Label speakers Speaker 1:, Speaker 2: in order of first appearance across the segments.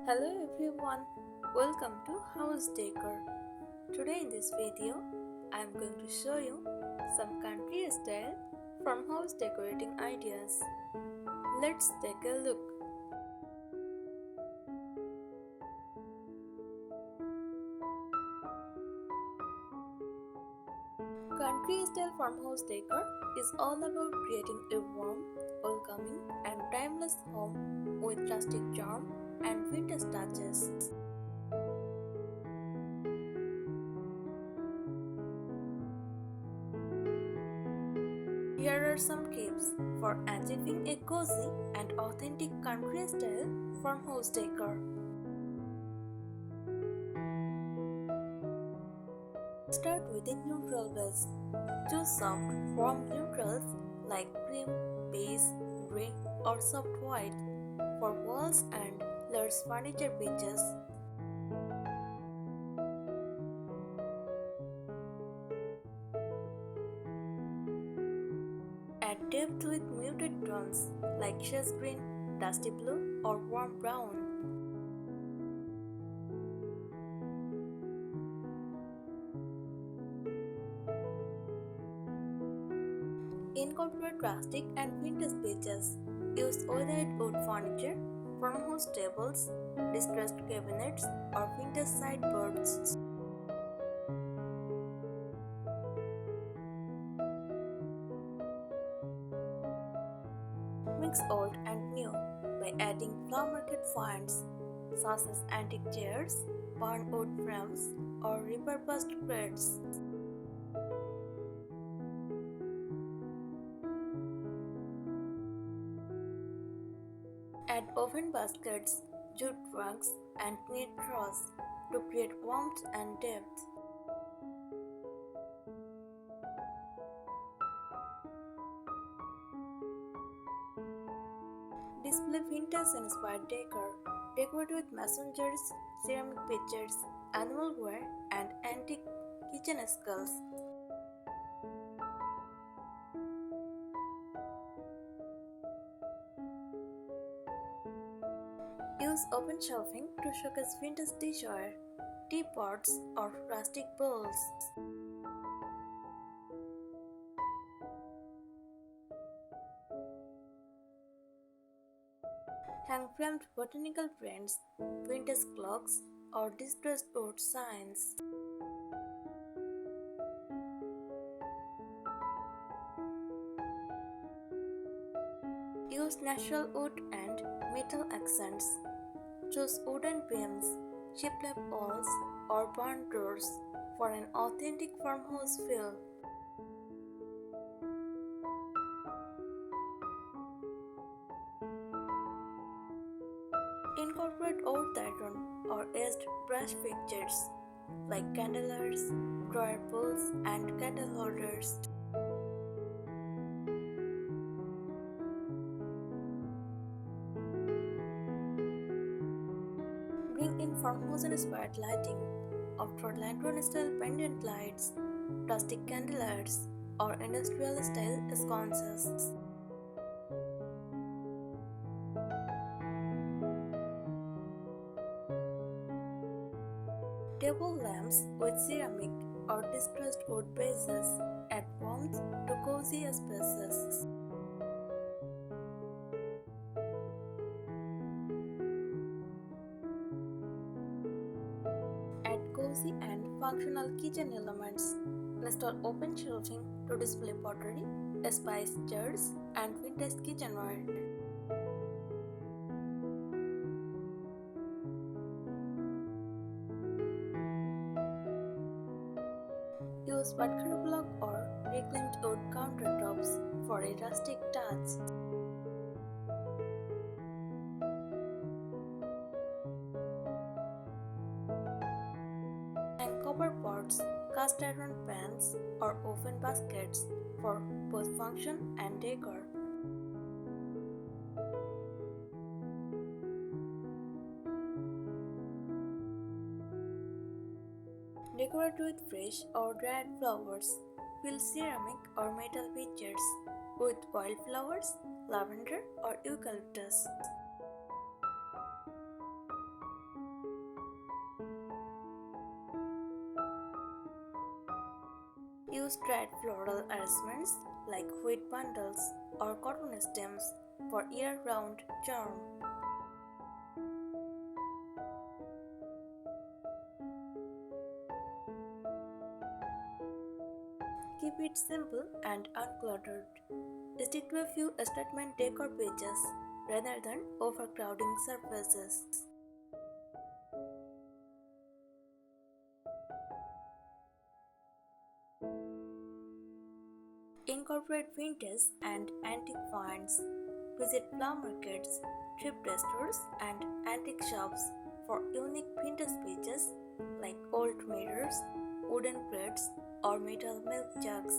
Speaker 1: Hello everyone, welcome to House Decor. Today in this video, I am going to show you some country style farmhouse decorating ideas. Let's take a look. Country style farmhouse decor is all about creating a warm, welcoming, and timeless home with rustic charm and vintage touches. Here are some tips for achieving a cozy and authentic country style farmhouse decor. Start with a neutral base. Choose soft, warm neutrals like cream, beige, grey, or soft white for walls and large furniture pieces. Add depth with muted tones like sage green, dusty blue, or warm brown. Incorporate rustic and vintage pieces. Use weathered wood furniture, farmhouse tables, distressed cabinets, or vintage sideboards. Mix old and new by adding flower market finds such as antique chairs, barn wood frames, or repurposed crates. Add oven baskets, jute rugs, and knit straws to create warmth and depth. Display vintage-inspired decor. Decorate with mason jars, ceramic pictures, animal wear, and antique kitchen skulls. Use open shelving to showcase vintage dishware, teapots, or rustic bowls. Hang framed botanical prints, vintage clocks, or distressed wood signs. Use natural wood and metal accents. Choose wooden beams, shiplap walls, or barn doors for an authentic farmhouse feel. Incorporate old iron or edged brush fixtures like candelabras, drawer pulls, and candle holders. Bring in farmhouse-inspired lighting, opt for lantern-style pendant lights, plastic candelabras, or industrial-style sconces. Table lamps with ceramic or distressed wood bases add warmth to cozy spaces. Add cozy and functional kitchen elements. Install open shelving to display pottery, spice jars, and vintage kitchenware. Use woodcut block or reclaimed wood countertops for a rustic touch. And copper pots, cast iron pans, or oven baskets for both function and decor. Decorate with fresh or dried flowers. Fill ceramic or metal pitchers with wildflowers, lavender, or eucalyptus. Use dried floral arrangements like wheat bundles or cotton stems for year-round charm. Keep it simple and uncluttered. Stick to a few statement decor pages rather than overcrowding surfaces. Incorporate vintage and antique finds. Visit flower markets, thrift stores, and antique shops for unique vintage pieces like old mirrors, wooden plates, or metal milk jugs.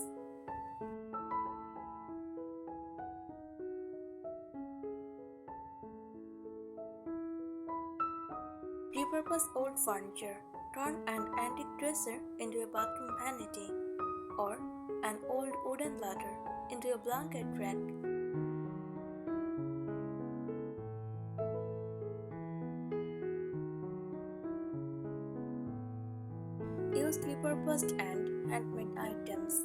Speaker 1: Repurpose old furniture. Turn an antique dresser into a bathroom vanity, or an old wooden ladder into a blanket rack. Use repurposed and handmade items.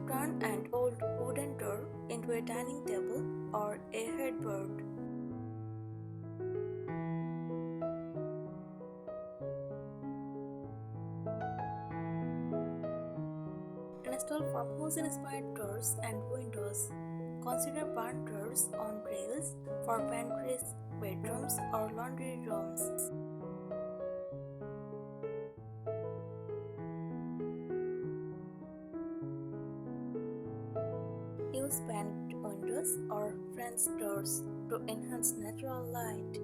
Speaker 1: Turn an old wooden door into a dining table or a headboard. Install farmhouse-inspired doors and windows. Consider barn doors on rails for pantries, bedrooms, or laundry rooms. Use painted windows or French doors to enhance natural light.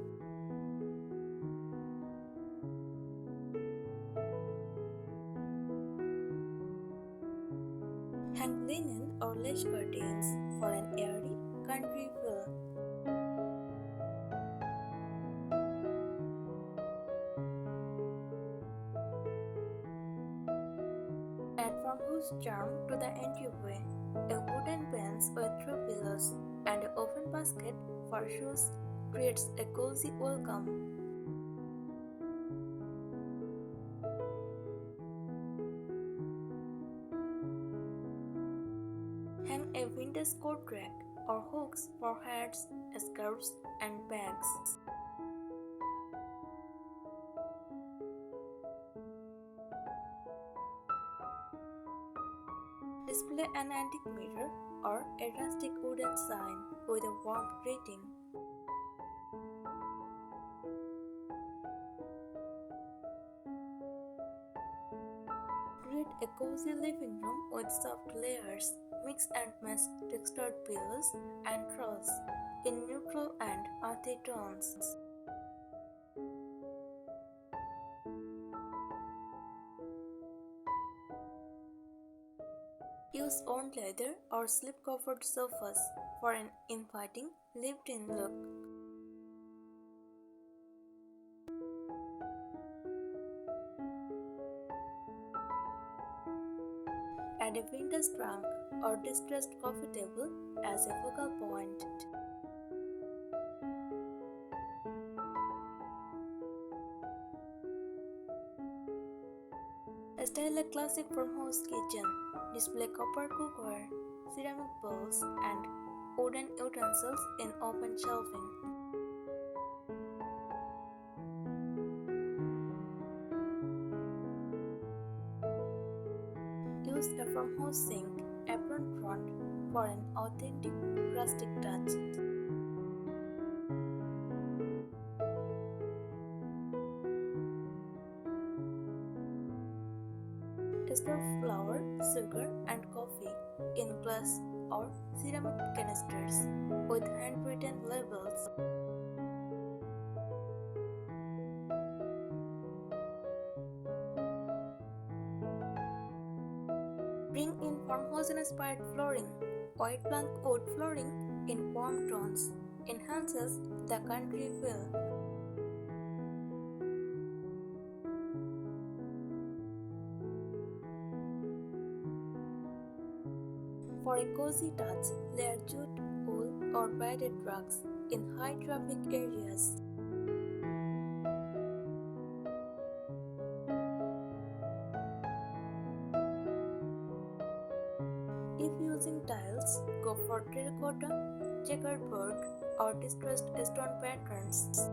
Speaker 1: Hang linen or lace curtains for an airy, country feel. Add farmhouse charm to the entryway. A wooden bench with 3 pillows and an open basket for shoes creates a cozy welcome. Hang a vintage coat rack or hooks for hats, scarves, and bags. Display an antique mirror or a rustic wooden sign with a warm greeting. Create a cozy living room with soft layers. Mix and match textured pillows and throws in neutral and earthy tones. Use owned leather or slip-covered sofas for an inviting lived-in look. Add a vintage trunk or distressed coffee table as a focal point. Style a classic farmhouse kitchen. Display copper cookware, ceramic bowls, and wooden utensils in open shelving. Use a farmhouse sink apron front for an authentic rustic touch. Store flour, sugar, and coffee in glass or ceramic canisters with handwritten labels. Bring in farmhouse-inspired flooring. White plank wood flooring in warm tones enhances the country feel. For a cozy touch, layer jute, wool, or padded rugs in high-traffic areas. choosing tiles, go for terracotta, checkerboard, or distressed stone patterns.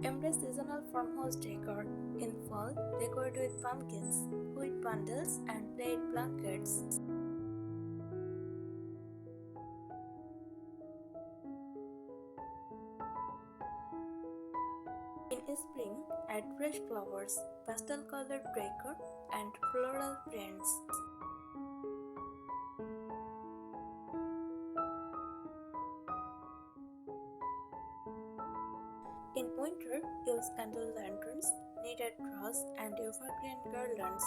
Speaker 1: Embrace seasonal farmhouse decor. In fall, decorate with pumpkins, wheat bundles, and plaid blankets. In spring, add fresh flowers, pastel-colored decor, and floral prints. In winter, use candle lanterns, knitted straws, and evergreen garlands.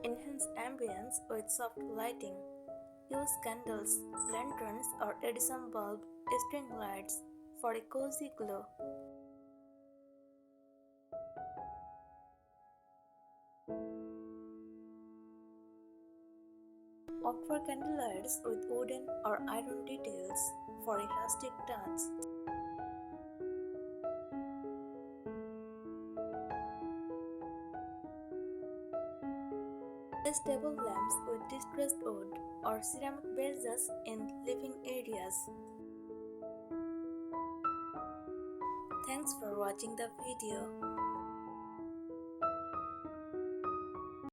Speaker 1: Enhance ambience with soft lighting. Use candles, lanterns, or Edison bulb string lights for a cozy glow. Opt for candlelights with wooden or iron details for a rustic touch. Place table lamps with distressed wood or ceramic bases in living areas. Thanks for watching the video.